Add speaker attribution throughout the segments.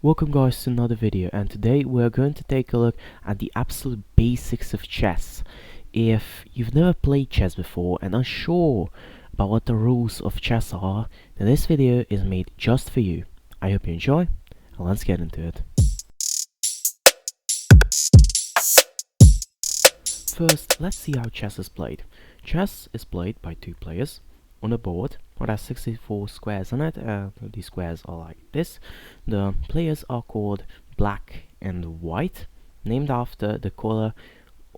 Speaker 1: Welcome guys to another video, and today we're going to take a look at the absolute basics of chess. If you've never played chess before and are unsure about what the rules of chess are, then this video is made just for you. I hope you enjoy, and let's get into it. First, let's see how chess is played. Chess is played by two players on a board that has 64 squares on it. These squares are like this. The players are called black and white, named after the color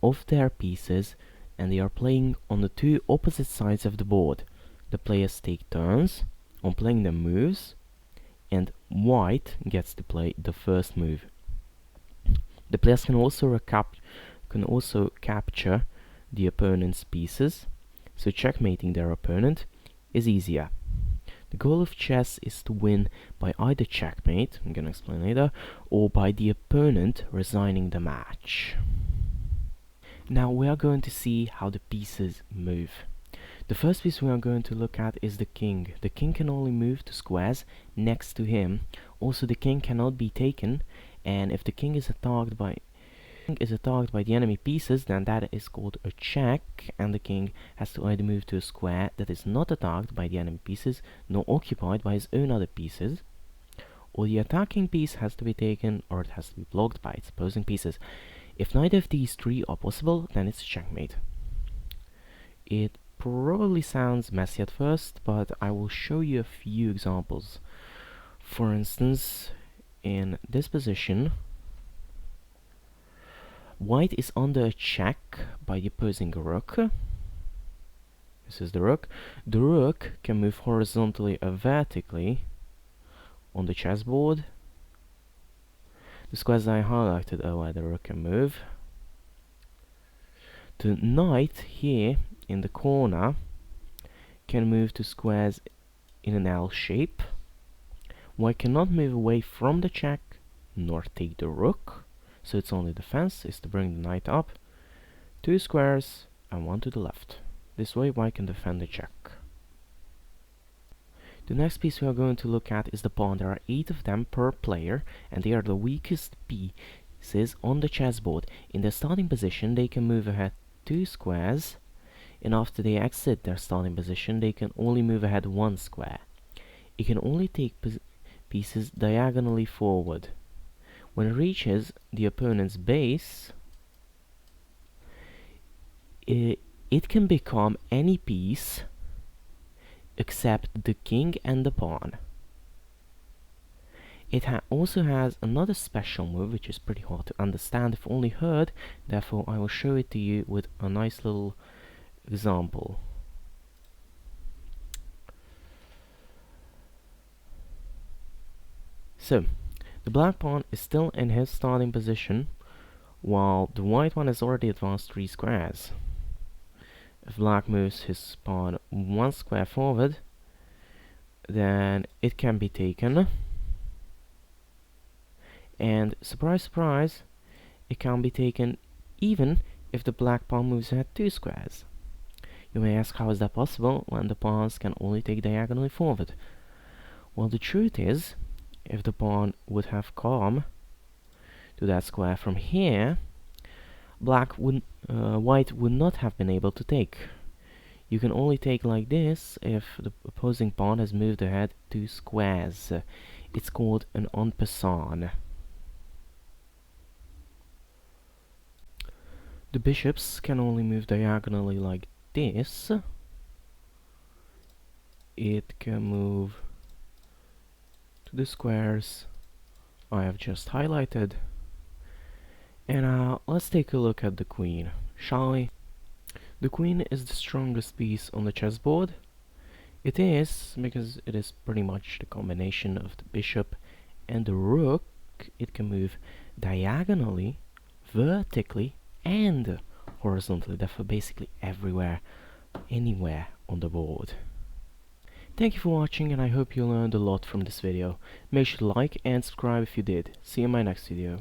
Speaker 1: of their pieces, and they are playing on the two opposite sides of the board. The players take turns on playing the moves, and white gets to play the first move. The players can also capture the opponent's pieces, so checkmating their opponent is easier. The goal of chess is to win by either checkmate, I'm gonna explain later, or by the opponent resigning the match. Now we are going to see how the pieces move. The first piece we are going to look at is the king. The king can only move to squares next to him. Also, the king cannot be taken, and if the king is attacked by the enemy pieces, then that is called a check, and the king has to either move to a square that is not attacked by the enemy pieces nor occupied by his own other pieces, or the attacking piece has to be taken, or it has to be blocked by its opposing pieces. If neither of these three are possible, then it's checkmate. It probably sounds messy at first, but I will show you a few examples. For instance, in this position, white is under a check by the opposing rook. This is the rook. The rook can move horizontally or vertically on the chessboard. The squares I highlighted are where the rook can move. The knight here in the corner can move to squares in an L shape. White cannot move away from the check nor take the rook, so its only defense is to bring the knight up 2 squares and 1 to the left. This way white can defend the check. The next piece we are going to look at is the pawn. There are 8 of them per player, and they are the weakest pieces on the chessboard. In their starting position they can move ahead 2 squares, and after they exit their starting position they can only move ahead 1 square. It can only take pieces diagonally forward. When it reaches the opponent's base, it can become any piece except the king and the pawn. It also has another special move which is pretty hard to understand if only heard, therefore I will show it to you with a nice little example. So, the black pawn is still in his starting position, while the white one has already advanced 3 squares. If black moves his pawn 1 square forward, then it can be taken. And surprise, surprise, it can be taken even if the black pawn moves ahead 2 squares. You may ask, how is that possible when the pawns can only take diagonally forward? Well, the truth is, if the pawn would have come to that square from here, white would not have been able to take. You can only take like this if the opposing pawn has moved ahead 2 squares. It's called an en passant. The bishops can only move diagonally like this. It can move to the squares I have just highlighted. And now let's take a look at the queen, shall we? The queen is the strongest piece on the chessboard. It is because it is pretty much the combination of the bishop and the rook. It can move diagonally, vertically, and horizontally, therefore basically everywhere, anywhere on the board. Thank you for watching, and I hope you learned a lot from this video. Make sure to like and subscribe if you did. See you in my next video.